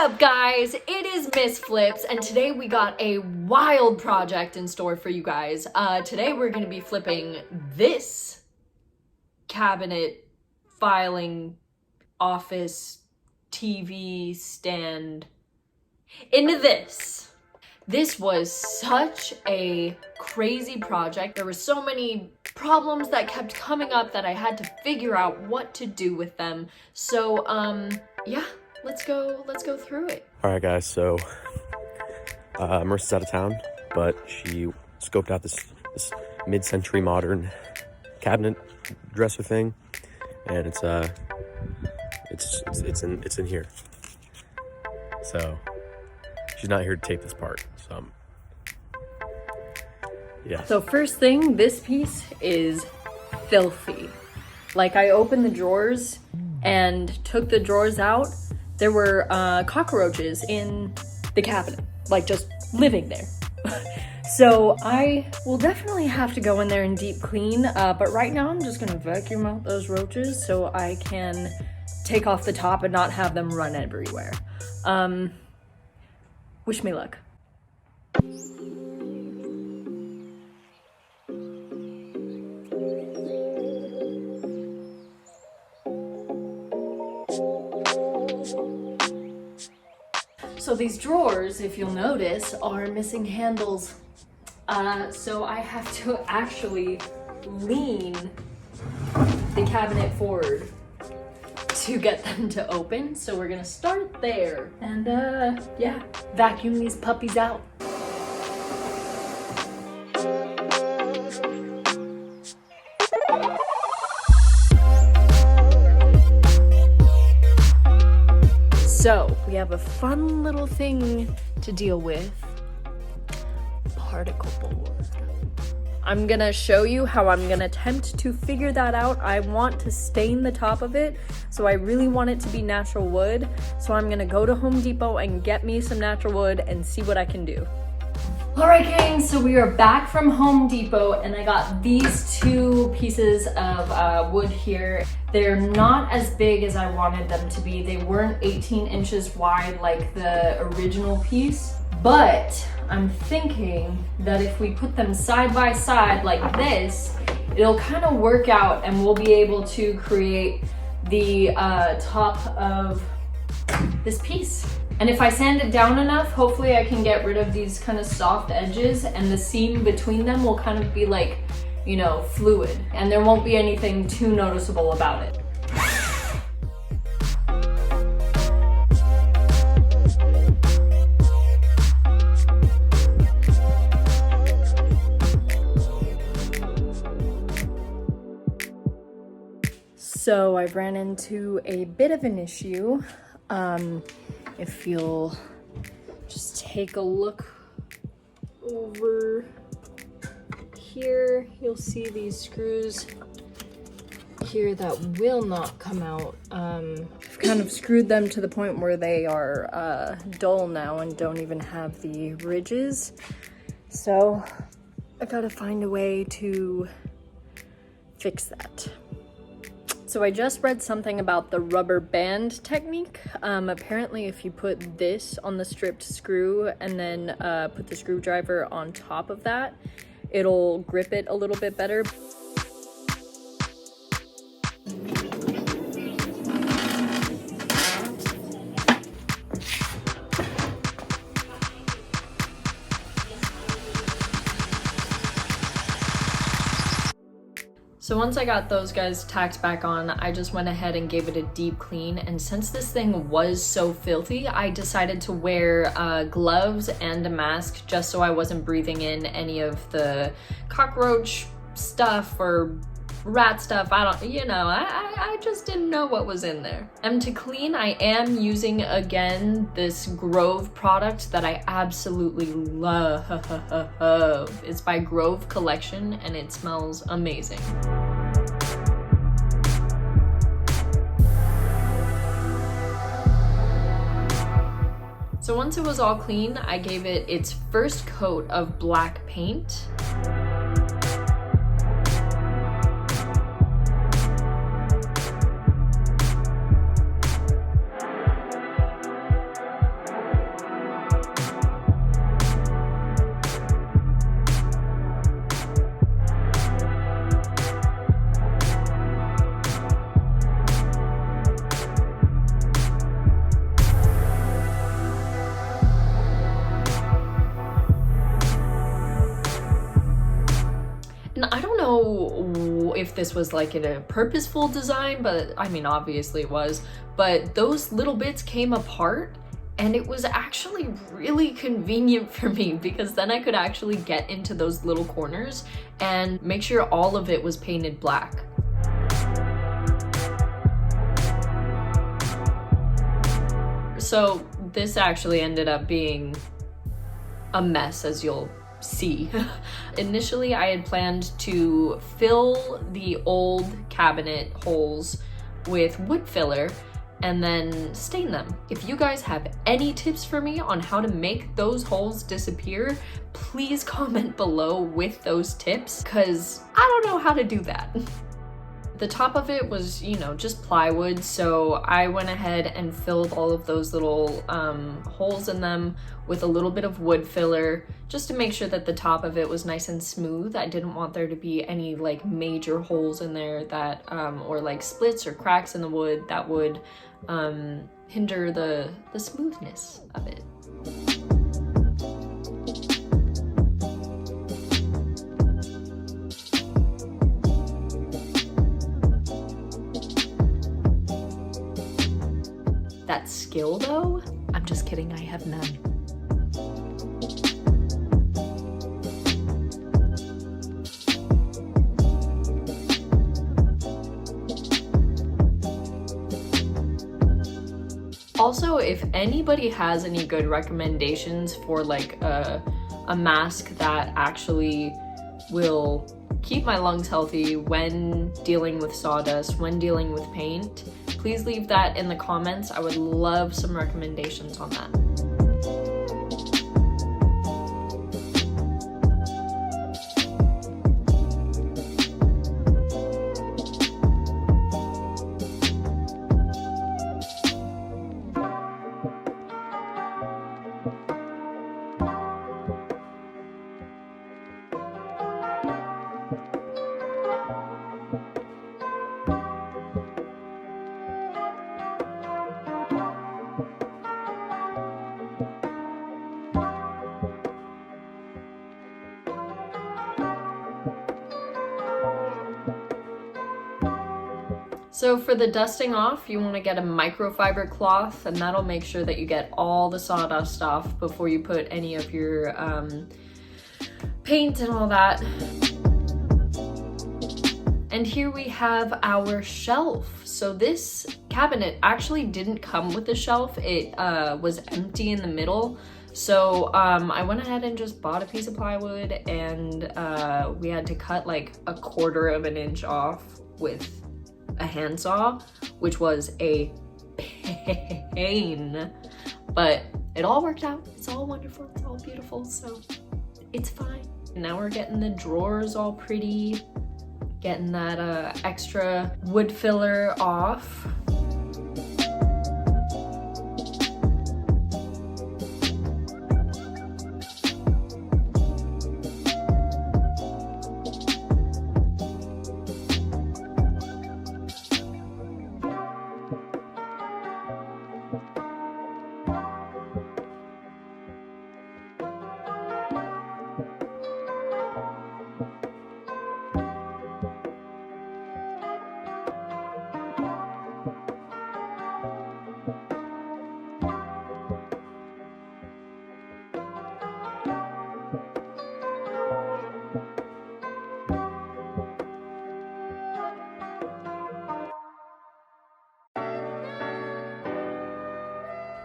up, guys? It is MissFlips, and today we got a wild project in store for you guys. Today we're going to be flipping this cabinet, filing, office, TV stand into this. This was such a crazy project. There were so many problems that kept coming up that I had to figure out what to do with them. So, yeah. Let's go through it. All right, guys, so Marissa's out of town, but she scoped out this mid-century modern cabinet dresser thing, and it's in here. So she's not here to take this part. So yeah. So first thing, this piece is filthy. Like, I opened the drawers and took the drawers out. There were cockroaches in the cabinet, like just living there. So I will definitely have to go in there and deep clean, but right now I'm just gonna vacuum out those roaches so I can take off the top and not have them run everywhere. Wish me luck. So these drawers, if you'll notice, are missing handles. So I have to actually lean the cabinet forward to get them to open. So we're gonna start there and yeah, vacuum these puppies out. So we have a fun little thing to deal with, particle board. I'm gonna show you how I'm gonna attempt to figure that out. I want to stain the top of it, so I really want it to be natural wood. So I'm gonna go to Home Depot and get me some natural wood and see what I can do. All right, gang, so we are back from Home Depot and I got these two pieces of wood here. They're not as big as I wanted them to be. They weren't 18 inches wide like the original piece, but I'm thinking that if we put them side by side like this, it'll kind of work out and we'll be able to create the top of this piece. And if I sand it down enough, hopefully I can get rid of these kind of soft edges and the seam between them will kind of be like, you know, fluid, and there won't be anything too noticeable about it. So I ran into a bit of an issue. If you'll just take a look over here, you'll see these screws here that will not come out. I've kind of screwed them to the point where they are dull now and don't even have the ridges. So I gotta find a way to fix that. So I just read something about the rubber band technique. Apparently if you put this on the stripped screw and then put the screwdriver on top of that, it'll grip it a little bit better. So once I got those guys tacked back on, I just went ahead and gave it a deep clean. And since this thing was so filthy, I decided to wear gloves and a mask just so I wasn't breathing in any of the cockroach stuff or rat stuff. I just didn't know what was in there. And to clean, I am using again this Grove product that I absolutely love. It's by Grove Collection and it smells amazing. So once it was all clean, I gave it its first coat of black paint. know if this was like in a purposeful design, but I mean, obviously it was, but those little bits came apart, and it was actually really convenient for me because then I could actually get into those little corners and make sure all of it was painted black. So this actually ended up being a mess, as you'll see. Initially, I had planned to fill the old cabinet holes with wood filler and then stain them. If you guys have any tips for me on how to make those holes disappear, please comment below with those tips, because I don't know how to do that. The top of it was, you know, just plywood, so I went ahead and filled all of those little holes in them with a little bit of wood filler, just to make sure that the top of it was nice and smooth. I didn't want there to be any like major holes in there that, or like splits or cracks in the wood that would hinder the smoothness of it. That skill though? I'm just kidding, I have none. Also, if anybody has any good recommendations for like a mask that actually will keep my lungs healthy when dealing with sawdust, when dealing with paint, please leave that in the comments. I would love some recommendations on that. So for the dusting off, you want to get a microfiber cloth, and that'll make sure that you get all the sawdust off before you put any of your paint and all that. And here we have our shelf. So this cabinet actually didn't come with a shelf. It was empty in the middle. So I went ahead and just bought a piece of plywood, and we had to cut like 1/4 of an inch off with a handsaw, which was a pain, but it all worked out. It's all wonderful, it's all beautiful, so it's fine. Now we're getting the drawers all pretty, getting that extra wood filler off.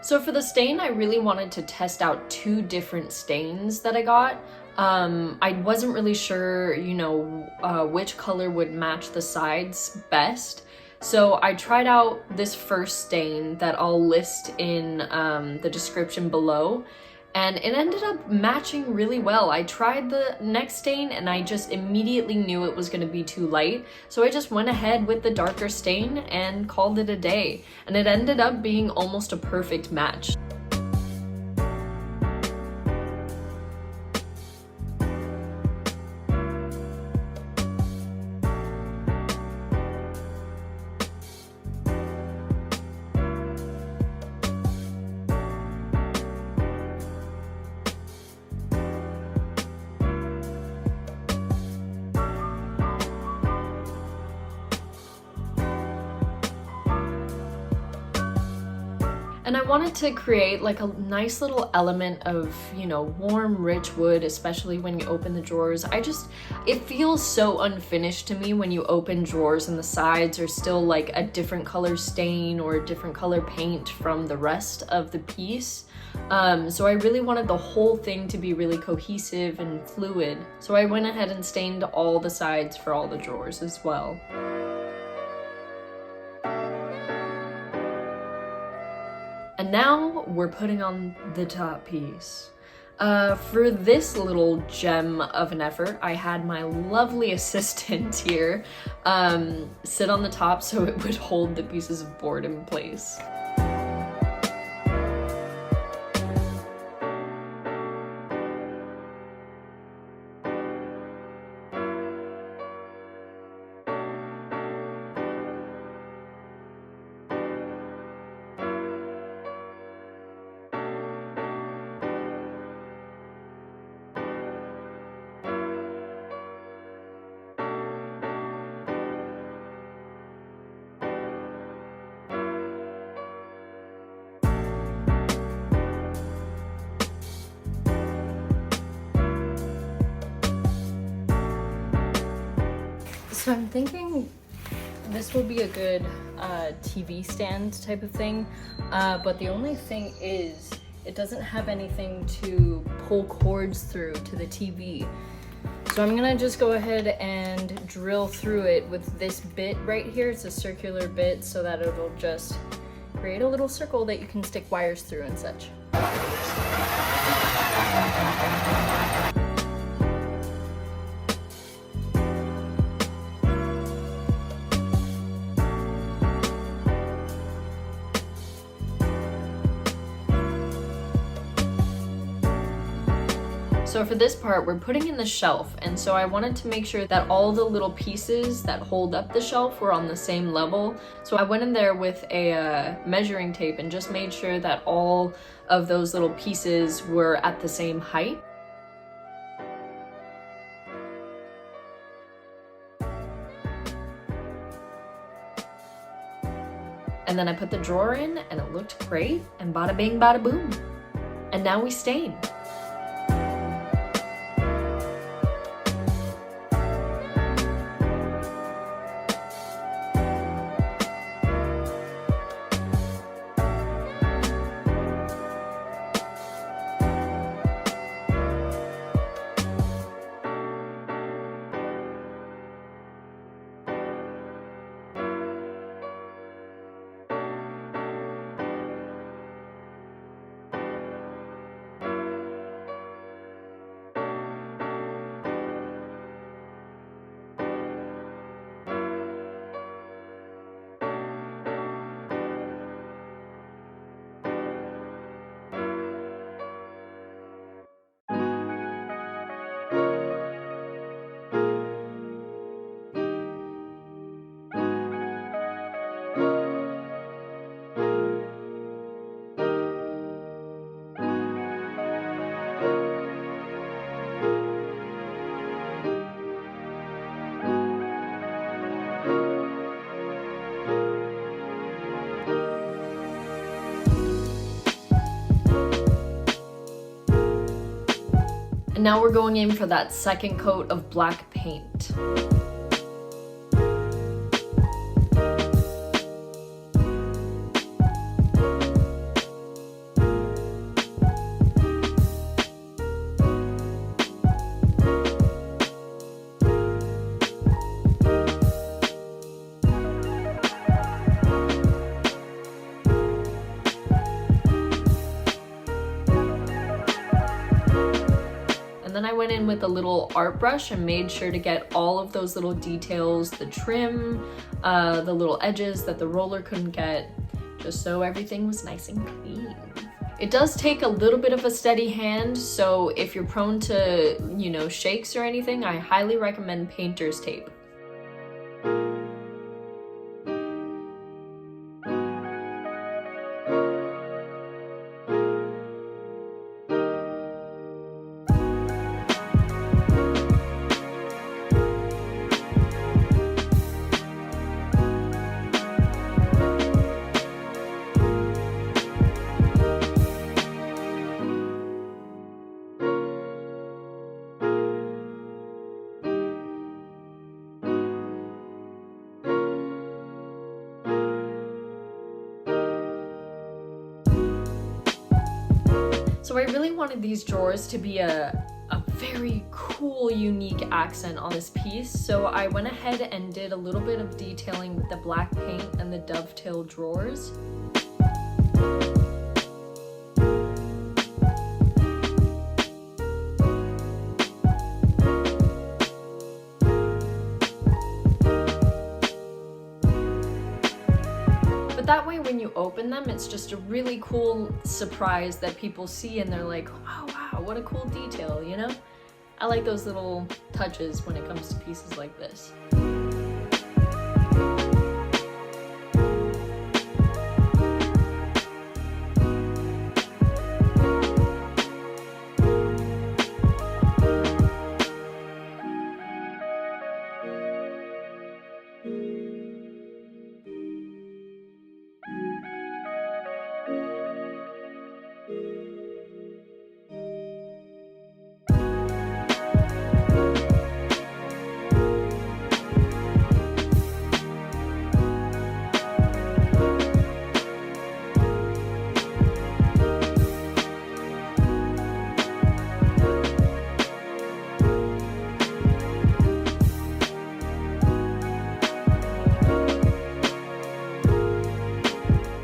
So for the stain, I really wanted to test out 2 different stains that I got. I wasn't really sure, you know, which color would match the sides best. So I tried out this first stain that I'll list in the description below, and it ended up matching really well. I tried the next stain and I just immediately knew it was going to be too light, so I just went ahead with the darker stain and called it a day, and it ended up being almost a perfect match. And I wanted to create like a nice little element of, you know, warm, rich wood, especially when you open the drawers. It feels so unfinished to me when you open drawers and the sides are still like a different color stain or a different color paint from the rest of the piece. So I really wanted the whole thing to be really cohesive and fluid. So I went ahead and stained all the sides for all the drawers as well. And now we're putting on the top piece. For this little gem of an effort, I had my lovely assistant here sit on the top so it would hold the pieces of board in place. So I'm thinking this will be a good TV stand type of thing, but the only thing is it doesn't have anything to pull cords through to the TV. So I'm gonna just go ahead and drill through it with this bit right here. It's a circular bit so that it'll just create a little circle that you can stick wires through and such. So for this part, we're putting in the shelf, and so I wanted to make sure that all the little pieces that hold up the shelf were on the same level. So I went in there with a measuring tape and just made sure that all of those little pieces were at the same height. And then I put the drawer in and it looked great, and bada bing, bada boom. And now we stain. And now we're going in for that second coat of black paint. And then I went in with a little art brush and made sure to get all of those little details, the trim, the little edges that the roller couldn't get, just so everything was nice and clean. It does take a little bit of a steady hand, so if you're prone to, you know, shakes or anything, I highly recommend painter's tape. So I really wanted these drawers to be a very cool, unique accent on this piece. So I went ahead and did a little bit of detailing with the black paint and the dovetail drawers. That way when you open them, it's just a really cool surprise that people see and they're like, oh wow, what a cool detail, you know? I like those little touches when it comes to pieces like this.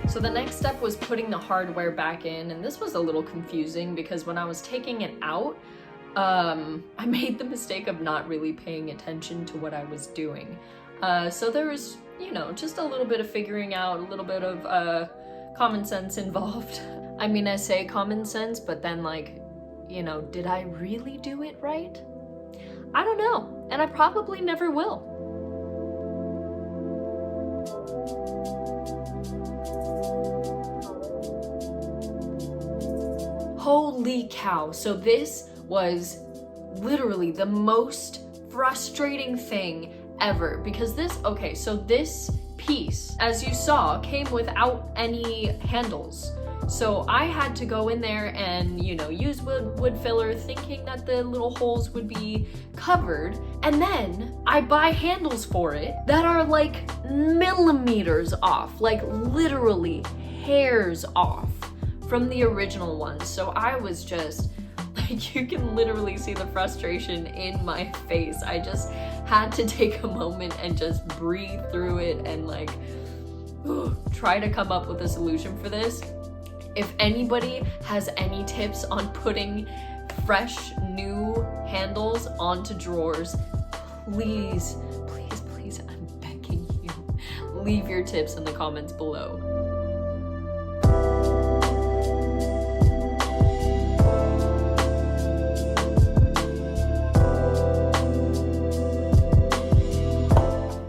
So the next step was putting the hardware back in, and this was a little confusing because when I was taking it out, I made the mistake of not really paying attention to what I was doing. So there was, you know, just a little bit of figuring out, a little bit of common sense involved. I mean, I say common sense, but then like, you know, did I really do it right? I don't know, and I probably never will. Holy cow, so this was literally the most frustrating thing ever because this, okay, so this piece, as you saw, came without any handles. So I had to go in there and, you know, use wood filler thinking that the little holes would be covered. And then I buy handles for it that are like millimeters off, like literally hairs off from the original ones. So I was just like, you can literally see the frustration in my face. I just had to take a moment and just breathe through it and like try to come up with a solution for this. If anybody has any tips on putting fresh new handles onto drawers, please, please, please, I'm begging you, leave your tips in the comments below.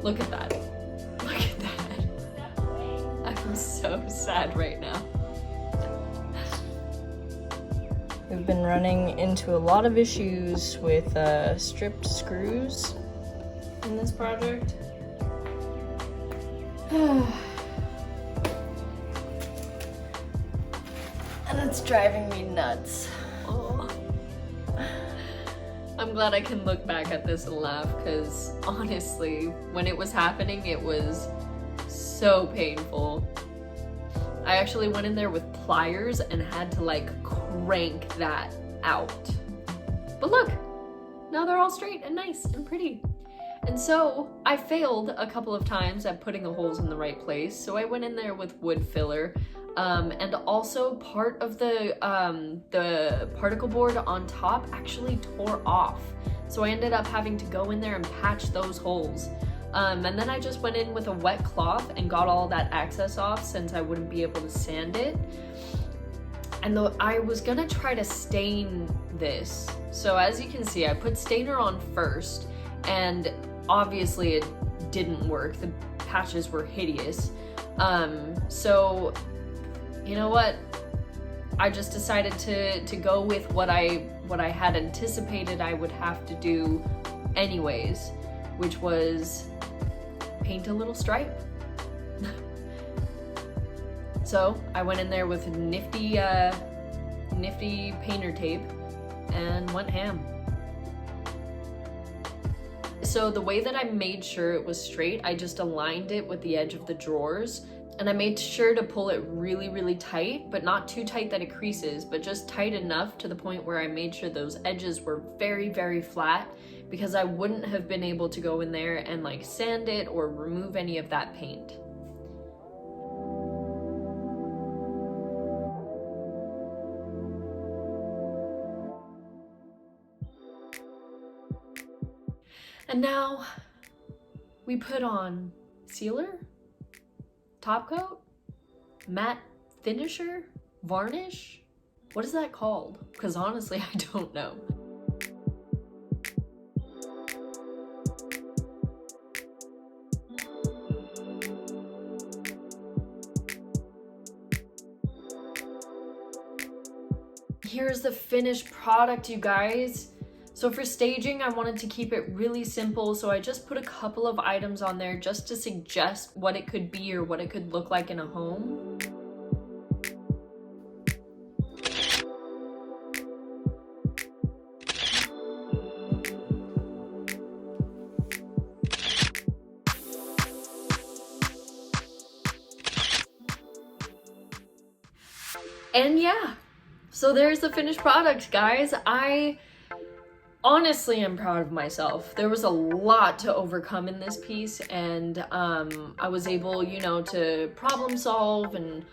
Look at that. Look at that. I'm so sad right now. We've been running into a lot of issues with stripped screws in this project. And it's driving me nuts. Oh. I'm glad I can look back at this and laugh because honestly, when it was happening, it was so painful. I actually went in there with pliers and had to like crank that out. But look, now they're all straight and nice and pretty. And so I failed a couple of times at putting the holes in the right place. So I went in there with wood filler. And also part of the particle board on top actually tore off. So I ended up having to go in there and patch those holes. And then I just went in with a wet cloth and got all that excess off since I wouldn't be able to sand it. And I was gonna try to stain this. So as you can see, I put stainer on first, and obviously it didn't work. The patches were hideous. So you know what? I just decided to go with what I had anticipated I would have to do anyways, which was paint a little stripe. So I went in there with nifty painter tape and went ham. So the way that I made sure it was straight, I just aligned it with the edge of the drawers And I made sure to pull it really, really tight, but not too tight that it creases, but just tight enough to the point where I made sure those edges were very, very flat, because I wouldn't have been able to go in there and like sand it or remove any of that paint. And now we put on sealer, top coat, matte finisher, varnish. What is that called? Because honestly, I don't know. Here's the finished product, you guys. So for staging, I wanted to keep it really simple, so I just put a couple of items on there just to suggest what it could be or what it could look like in a home. And yeah, so there's the finished product, guys. I honestly am proud of myself. There was a lot to overcome in this piece, and I was able, you know, to problem solve and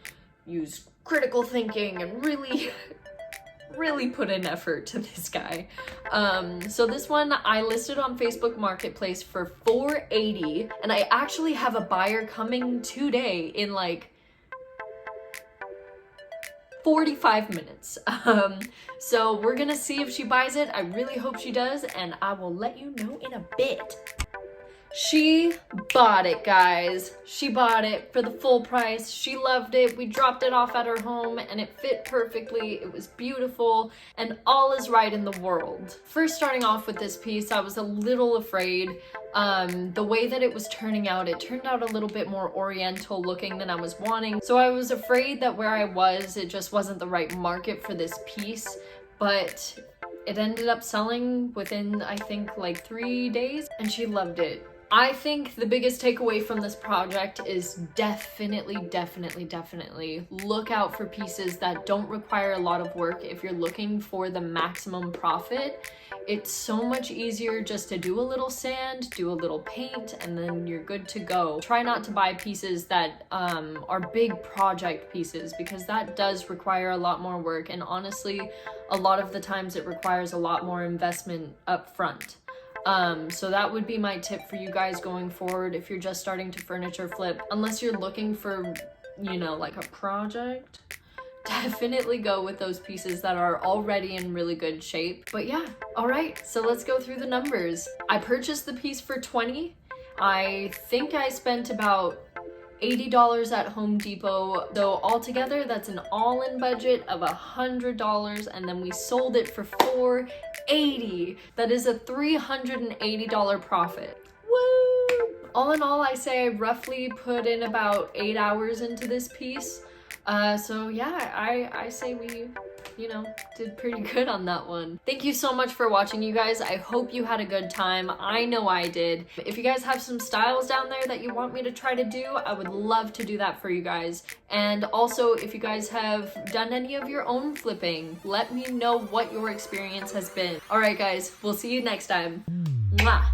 use critical thinking and really put in effort to this guy. So this one I listed on Facebook Marketplace for $480, and I actually have a buyer coming today in like 45 minutes. So we're gonna see if she buys it. I really hope she does, and I will let you know in a bit. She bought it, guys. She bought it for the full price. She loved it. We dropped it off at her home and it fit perfectly. It was beautiful, and all is right in the world. First, starting off with this piece, I was a little afraid. The way that it was turning out, it turned out a little bit more oriental looking than I was wanting. So I was afraid that where I was, it just wasn't the right market for this piece, but it ended up selling within, I think, like 3 days, and she loved it. I think the biggest takeaway from this project is definitely look out for pieces that don't require a lot of work if you're looking for the maximum profit. It's so much easier just to do a little sand, do a little paint, and then you're good to go. Try not to buy pieces that are big project pieces, because that does require a lot more work, and honestly, a lot of the times it requires a lot more investment up front. So that would be my tip for you guys going forward if you're just starting to furniture flip. Unless you're looking for, you know, like a project, definitely go with those pieces that are already in really good shape. But yeah, all right, so let's go through the numbers. I purchased the piece for $20. I think I spent about $80 at Home Depot, though altogether that's an all-in budget of $100, and then we sold it for $480. That is a $380 profit. Woo! All in all, I say I roughly put in about 8 hours into this piece. So yeah, I say we, you know, did pretty good on that one. Thank you so much for watching, you guys. I hope you had a good time. I know I did. If you guys have some styles down there that you want me to try to do, I would love to do that for you guys. And also, if you guys have done any of your own flipping, let me know what your experience has been. All right, guys, we'll see you next time. Mwah!